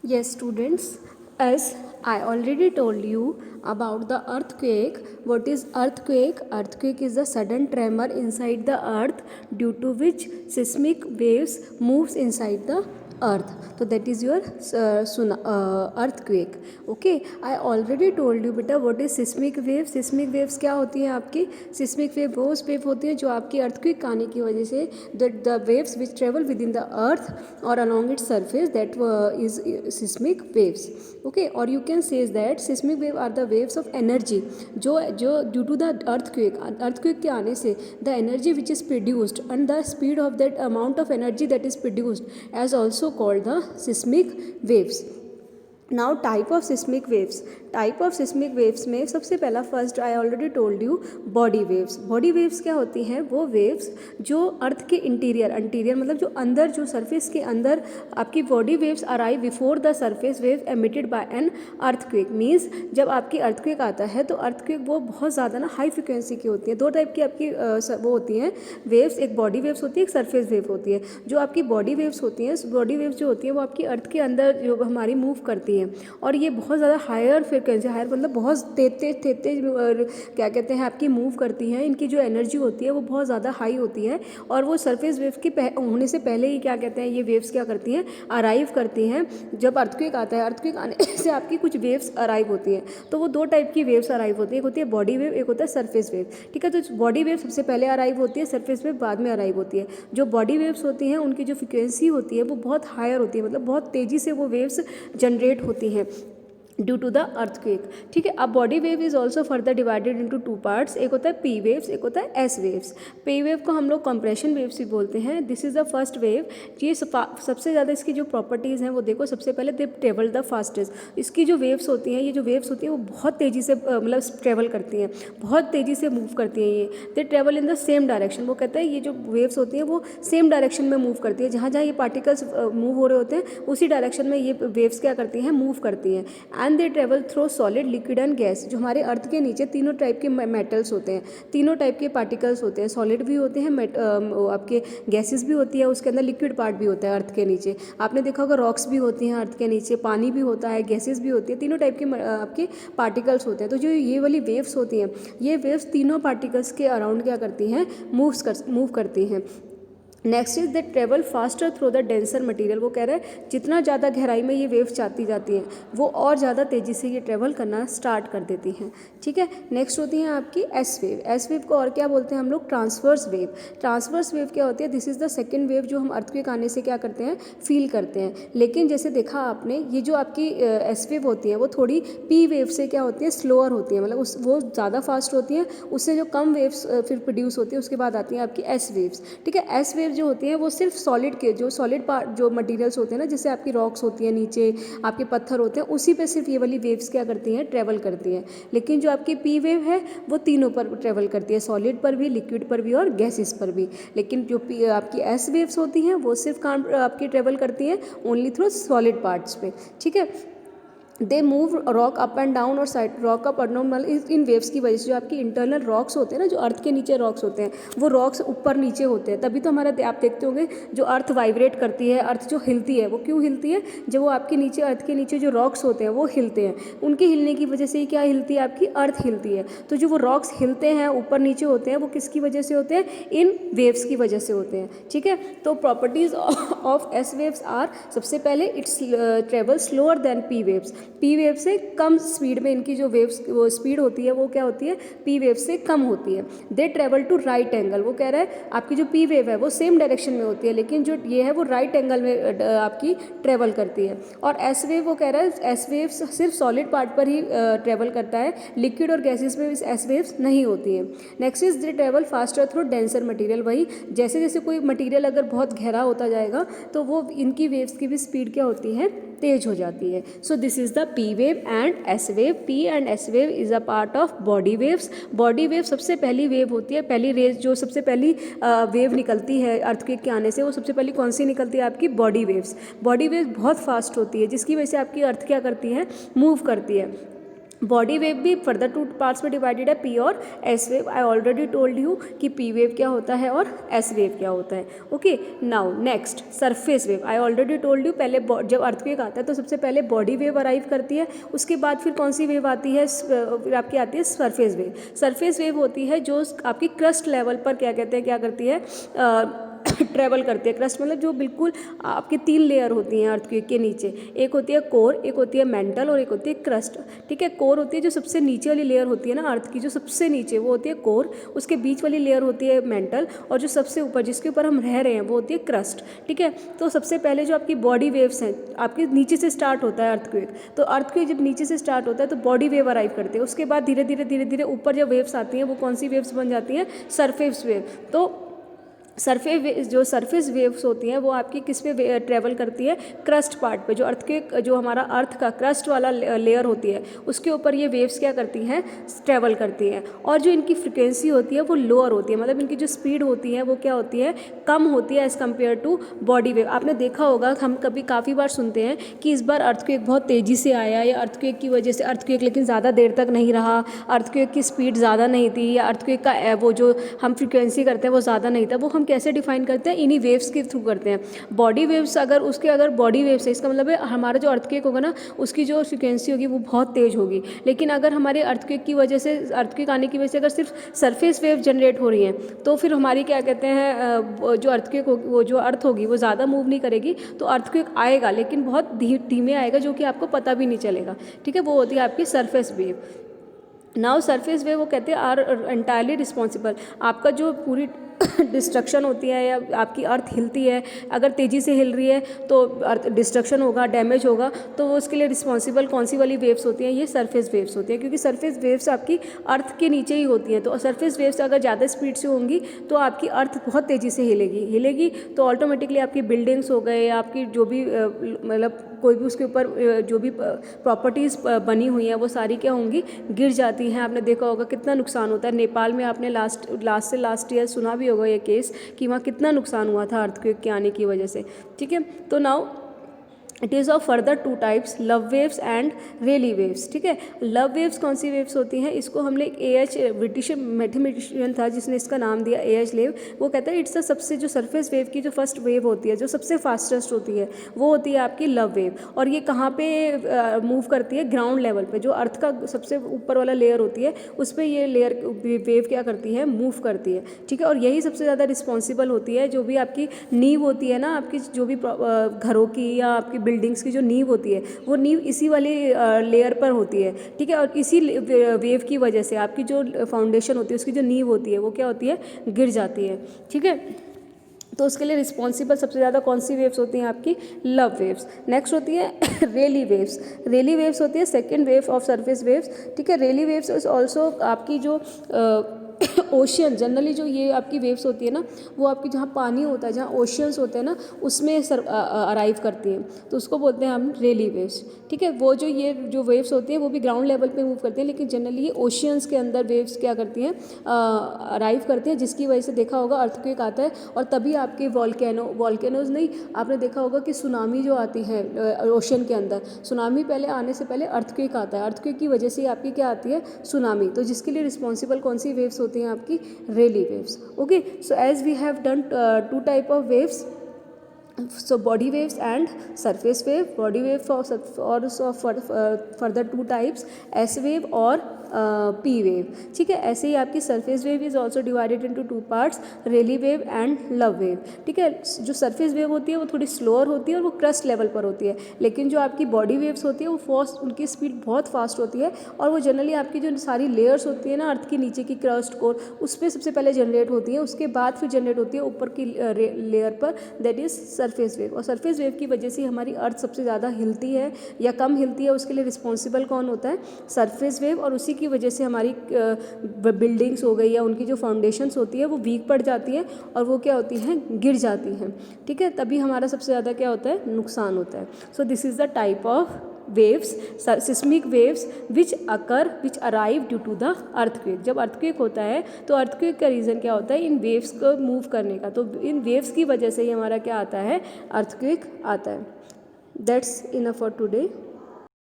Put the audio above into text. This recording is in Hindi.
Yes, students, as I already told you about the earthquake. What is earthquake? Earthquake is the sudden tremor inside the earth due to which seismic waves moves inside the earth. So that is your earthquake. Okay, I already told you बेटा what is seismic wave. Seismic waves क्या होती हैं आपकी? Seismic wave वो wave होती है जो आपकी earthquake आने की वजह से the waves which travel within the earth or along its surface, that is seismic waves. Okay, or you can say that seismic wave are the waves of energy जो due to the earthquake के आने से the energy which is produced and the speed of that amount of energy that is produced as also called the seismic waves. Now type of seismic waves में सबसे पहला first I already told you body waves क्या होती हैं? वो वेव्स जो अर्थ के इंटीरियर मतलब जो अंदर जो सरफेस के अंदर आपकी body waves arrive before the surface wave emitted by an earthquake. Means जब आपकी अर्थक्वेक आता है तो अर्थक्वेक वो बहुत ज़्यादा ना हाई फ्रिक्वेंसी की होती है. दो टाइप की आपकी वो होती हैं वेव्स, एक बॉडी वेव्स होती है, एक सरफेस वेव होती है. जो आपकी बॉडी वेव्स होती हैं, बॉडी वेव्स जो होती है वो आपकी अर्थ के अंदर जो हमारी मूव करती हैं और ये बहुत ज़्यादा हायर फ्रिक्वेंसी, हायर मतलब बहुत तेज क्या कहते हैं आपकी मूव करती हैं. इनकी जो एनर्जी होती है वो बहुत ज़्यादा हाई होती है और वो सरफेस वेव के होने से पहले ही क्या कहते हैं ये वेव्स क्या करती हैं, अराइव करती हैं. जब अर्थक्वेक आता है, अर्थक्वेक आने से आपकी कुछ वेव्स अराइव होती हैं. तो वो दो टाइप की वेव्स अराइव होती है, एक होती है बॉडी वेव, एक होता है सरफेस वेव. ठीक है, तो बॉडी वेव सबसे पहले अराइव होती है, सरफेस वेव बाद में अराइव होती है. जो बॉडी वेव्स होती हैं उनकी जो फ्रिक्वेंसी होती है वो बहुत हायर होती है, मतलब बहुत तेज़ी से वो वेव्स जनरेट होती हैं ड्यू टू द अर्थक्वेक. ठीक है, अब body wave is also further divided into two parts. एक होता है पी वेव्स, एक होता है एस वेव्स. पी वेव को हम लोग कंप्रेशन वेव्स भी बोलते हैं. This is the first wave. ये सबसे ज़्यादा इसकी जो प्रॉपर्टीज़ हैं वो देखो. सबसे पहले दे ट्रेवल द फास्टेस्ट. इसकी जो वेव्स होती हैं, ये जो वेव्स होती हैं वो बहुत तेज़ी से मतलब ट्रेवल करती हैं, बहुत तेज़ी से मूव करती हैं. ये they travel in the same direction. वो कहते हैं ये जो वेव्स होती हैं वो सेम डायरेक्शन में मूव करती है. जहाँ जहाँ ये पार्टिकल्स मूव हो रहे होते हैं उसी डायरेक्शन में ये वेव्स क्या करती हैं, मूव करती हैं. And they travel through solid, liquid and gas. जो हमारे अर्थ के नीचे तीनों टाइप के मेटल्स होते हैं, तीनों टाइप के पार्टिकल्स होते हैं. सॉलिड भी होते हैं, आपके गैसेस भी होती है, उसके अंदर लिक्विड पार्ट भी होता है अर्थ के नीचे. आपने देखा होगा रॉक्स भी होती हैं अर्थ के नीचे, पानी भी होता है, गैसेस भी होती है. तीनों टाइप के आपके पार्टिकल्स होते हैं. तो जो ये वाली वेव्स होती हैं, ये वेव्स तीनों पार्टिकल्स के अराउंड क्या करती हैं, मूव करती हैं. Next is that travel faster through the denser material. वो कह रहे हैं जितना ज़्यादा गहराई में ये वेव्स जाती जाती हैं वो और ज़्यादा तेज़ी से ये ट्रेवल करना स्टार्ट कर देती हैं. ठीक है, नेक्स्ट होती हैं आपकी एस वेव. एस वेव को और क्या बोलते हैं हम लोग, ट्रांसवर्स वेव. ट्रांसवर्स वेव क्या होती है, this is the second wave जो हम अर्थक्वेक आने से क्या करते हैं, फील करते हैं. लेकिन जैसे देखा आपने ये जो आपकी एस वेव होती है वो थोड़ी पी वेव से क्या होती है, स्लोअर होती है. मतलब वो ज़्यादा फास्ट होती हैं, उससे जो कम वेव्स फिर प्रोड्यूस होती है उसके बाद आती हैं आपकी एस वेव्स. ठीक है, एस वेव जो होती हैं वो सिर्फ सॉलिड के जो सॉलिड पार्ट जो मटेरियल्स होते हैं ना, जैसे आपकी रॉक्स होती हैं नीचे, आपके पत्थर होते हैं, उसी पे सिर्फ ये वाली वेव्स क्या करती हैं, ट्रेवल करती हैं. लेकिन जो आपकी पी वेव है वो तीनों पर ट्रेवल करती है, सॉलिड पर भी, लिक्विड पर भी और गैसेस पर भी. लेकिन जो आपकी एस वेव्स होती हैं वो सिर्फ काम आपकी ट्रेवल करती हैं ओनली थ्रू सॉलिड पार्ट्स पे. ठीक है, they move rock up and down और साइड, रॉक अप और डाउन मतलब इन वेव्स की वजह से जो आपकी इंटरनल रॉक्स होते हैं ना, जो अर्थ के नीचे रॉक्स होते हैं वो रॉक्स ऊपर नीचे होते हैं. तभी तो हमारा आप देखते होंगे जो अर्थ वाइब्रेट करती है, अर्थ जो हिलती है वो क्यों हिलती है, जब वो आपके नीचे अर्थ के नीचे जो रॉक्स होते हैं वो हिलते हैं. उनके हिलने की वजह से ही क्या हिलती है, आपकी अर्थ हिलती है. तो जो वो रॉक्स हिलते हैं ऊपर नीचे होते हैं वो किसकी वजह से होते हैं, इन वेव्स की वजह से होते हैं. ठीक है, तो properties of S waves are, सबसे पहले it's travel slower than P waves. P wave से कम स्पीड में इनकी जो वेव्स वो स्पीड होती है वो क्या होती है, पी वेव से कम होती है. They travel to right angle. वो कह रहा है आपकी जो पी वेव है वो सेम डायरेक्शन में होती है, लेकिन जो ये है वो राइट एंगल में आपकी ट्रेवल करती है. और एस वेव वो कह रहा है एस वेव सिर्फ सॉलिड पार्ट पर ही ट्रेवल करता है, लिक्विड और गैसेस में एस वेव्स नहीं होती हैं. Next is they travel faster through denser material. वही जैसे जैसे कोई मटेरियल अगर बहुत गहरा होता जाएगा तो वो इनकी वेव्स की भी स्पीड क्या होती है, तेज हो जाती है. So this is the P wave and S wave. P and S wave is a part of body waves. Body wave सबसे पहली वेव होती है, पहली रेज जो सबसे पहली वेव निकलती है अर्थक्वेक के आने से, वो सबसे पहली कौन सी निकलती है, आपकी बॉडी वेव्स. बॉडी वेव बहुत फास्ट होती है जिसकी वजह से आपकी अर्थ क्या करती है, मूव करती है. बॉडी वेव भी फर्दर टू पार्ट्स में डिवाइडेड है, पी और S wave. I already told you कि पी वेव क्या होता है और एस वेव क्या होता है। Okay, now next surface wave. I already told you, पहले जब अर्थक्वेक आता है तो सबसे पहले बॉडी वेव अराइव करती है, उसके बाद फिर कौन सी वेव आती है, आपकी आती है सरफेस वेव। सरफेस वेव होती है जो आपकी क्रस्ट लेवल पर क्या कहते हैं, क्या करती है, ट्रैवल करती है। क्रस्ट मतलब जो बिल्कुल आपकी 3 लेयर होती हैं अर्थक्वेक के नीचे, एक होती है कोर, एक होती है मेंटल और एक होती है क्रस्ट। ठीक है, कोर होती है जो सबसे नीचे वाली लेयर होती है ना अर्थ की, जो सबसे नीचे वो होती है कोर, उसके बीच वाली लेयर होती है मेंटल, और जो सबसे ऊपर जिसके ऊपर हम रह रहे हैं वो होती है क्रस्ट। ठीक है, तो सबसे पहले जो आपकी बॉडी वेव्स हैं, आपके नीचे से स्टार्ट होता है अर्थक्वेक, तो अर्थक्वेक जब नीचे से स्टार्ट होता है तो बॉडी वेव अराइव करती है, उसके बाद धीरे धीरे ऊपर जब वेव्स आती हैं वो कौन सी वेव्स बन जाती हैं, सरफेस वेव। तो सरफेस वेव्स होती हैं वो आपकी किस पे ट्रेवल करती है, क्रस्ट पार्ट पे, जो अर्थ के, जो हमारा अर्थ का क्रस्ट वाला लेयर होती है उसके ऊपर ये वेव्स क्या करती हैं, ट्रेवल करती हैं। और जो इनकी फ्रिक्वेंसी होती है वो लोअर होती है, मतलब इनकी जो स्पीड होती है वो क्या होती है, कम होती है as compare to body wave. आपने देखा होगा, हम कभी काफ़ी बार सुनते हैं कि इस बार अर्थक्वेक बहुत तेज़ी से आया, या अर्थक्वेक की वजह से अर्थक्वेक लेकिन ज़्यादा देर तक नहीं रहा, अर्थक्वेक की स्पीड ज़्यादा नहीं थी, या अर्थक्वेक का वो जो हम फ्रिक्वेंसी करते हैं वो ज़्यादा नहीं था। वो हम कैसे डिफाइन करते हैं, इन्हीं वेव्स के थ्रू करते हैं। बॉडी वेव्स अगर बॉडी वेव्स है, इसका मतलब है हमारा जो अर्थक्वेक होगा ना उसकी जो फ्रिक्वेंसी होगी वो बहुत तेज़ होगी। लेकिन अगर हमारे अर्थक्वेक की वजह से, अर्थक्वेक आने की वजह से अगर सिर्फ सरफेस वेव जनरेट हो रही हैं तो फिर हमारी क्या कहते हैं, जो अर्थक्वेक होगी, वो जो अर्थ होगी वो ज़्यादा मूव नहीं करेगी, तो अर्थक्वेक आएगा लेकिन बहुत धीमे आएगा, जो कि आपको पता भी नहीं चलेगा। ठीक है, वो होती है आपकी surface wave. Now surface wave वो कहते हैं आर एंटायरली रिस्पॉन्सिबल, आपका जो पूरी डिस्ट्रक्शन होती है या आपकी अर्थ हिलती है, अगर तेज़ी से हिल रही है तो अर्थ डिस्ट्रक्शन होगा, डैमेज होगा, तो वो उसके लिए रिस्पॉन्सिबल कौन सी वाली वेव्स होती हैं, ये सरफेस वेव्स होती हैं, क्योंकि सरफेस वेव्स आपकी अर्थ के नीचे ही होती हैं। तो सरफेस वेव्स अगर ज़्यादा स्पीड से होंगी तो आपकी अर्थ बहुत तेज़ी से हिलेगी तो ऑटोमेटिकली आपकी बिल्डिंग्स हो गए, आपकी जो भी मतलब कोई भी उसके ऊपर जो भी प्रॉपर्टीज़ बनी हुई हैं वो सारी क्या होंगी, गिर जाती हैं। आपने देखा होगा कितना नुकसान होता है, नेपाल में आपने लास्ट ईयर सुना भी होगा ये केस कि वहाँ कितना नुकसान हुआ था अर्थक्वेक के आने की वजह से। ठीक है, तो now it is of further 2 types, love waves and Rayleigh waves. ठीक है, लव वेव्स कौन सी वेव्स होती हैं, इसको हमने AH ब्रिटिश मैथमेटिशियन था जिसने इसका नाम दिया AH वेव, वो कहता है इट्स सबसे जो सरफेस वेव की जो फर्स्ट वेव होती है, जो सबसे फास्टेस्ट होती है, वो होती है आपकी लव वेव। और ये कहाँ पे मूव करती है, ग्राउंड लेवल पे, जो अर्थ का सबसे ऊपर वाला लेयर होती है उस पर ये लेयर वेव क्या करती है, मूव करती है। ठीक है, और यही सबसे ज़्यादा रिस्पॉन्सिबल होती है, जो भी आपकी नींव होती है ना, आपकी जो भी घरों की या आपकी बिल्डिंग्स की जो नींव होती है वो नींव इसी वाली लेयर पर होती है। ठीक है, और इसी वेव की वजह से आपकी जो फाउंडेशन होती है, उसकी जो नींव होती है वो क्या होती है, गिर जाती है। ठीक है, तो उसके लिए रिस्पॉन्सिबल सबसे ज़्यादा कौन सी वेव्स होती हैं, आपकी लव वेव्स। नेक्स्ट होती है रेली वेव्स। रेली वेव्स होती है second wave of surface waves. ठीक है, रेली वेव्स इज ऑल्सो आपकी जो ओशियन, जनरली जो ये आपकी वेव्स होती है ना वो आपकी जहाँ पानी होता है, जहाँ ओशियंस होते हैं ना उसमें अराइव करती हैं, तो उसको बोलते हैं हम रेली वेव्स। ठीक है, वो जो ये जो वेव्स होती हैं वो भी ग्राउंड लेवल पे मूव करती हैं, लेकिन जनरली ये ओशियंस के अंदर वेव्स क्या करती हैं, अराइव करती हैं, जिसकी वजह से देखा होगा अर्थक्वेक आता है। और तभी आपके वॉल्केनोज नहीं, आपने देखा होगा कि सुनामी जो आती है ओशन के अंदर, सुनामी पहले आने से पहले अर्थक्वेक आता है, अर्थक्वेक की वजह से आपकी क्या आती है, सुनामी। तो जिसके लिए रिस्पॉन्सिबल कौन सी वेव्स होती हैं, आपकी really waves. Okay, so as we have done 2 type of waves, so body waves and surface wave. Body wave for also further 2 types, S wave और P wave. ठीक है, ऐसे ही आपकी surface wave is also divided into 2 parts, Rayleigh wave and love wave. ठीक है, जो surface wave होती है वो थोड़ी slower होती है और वो crust level पर होती है, लेकिन जो आपकी body waves होती है वो फास्ट, उनकी स्पीड बहुत फास्ट होती है, और वो जनरली आपकी जो सारी लेयर्स होती है ना अर्थ की नीचे की क्रस्ट कोर, उस पर सबसे पहले जनरेट होती है, उसके बाद फिर जनरेट होती है ऊपर की लेयर पर, दैट इज़ सरफेस वेव। और सरफेस वेव की वजह से हमारी अर्थ सबसे ज़्यादा हिलती है या कम हिलती है, उसके लिए रिस्पॉन्सिबल कौन होता है, सरफेस वेव। और उसी की वजह से हमारी बिल्डिंग्स हो गई या उनकी जो फाउंडेशंस होती है वो वीक पड़ जाती है और वो क्या होती हैं, गिर जाती हैं। ठीक है, तभी हमारा सबसे ज़्यादा क्या होता है, नुकसान होता है। So this is the type of waves, seismic waves which arrive due to the earthquake। जब earthquake होता है तो earthquake का रीज़न क्या होता है, इन waves को मूव करने का, तो इन waves की वजह से ही हमारा क्या आता है, earthquake आता है। That's enough for today।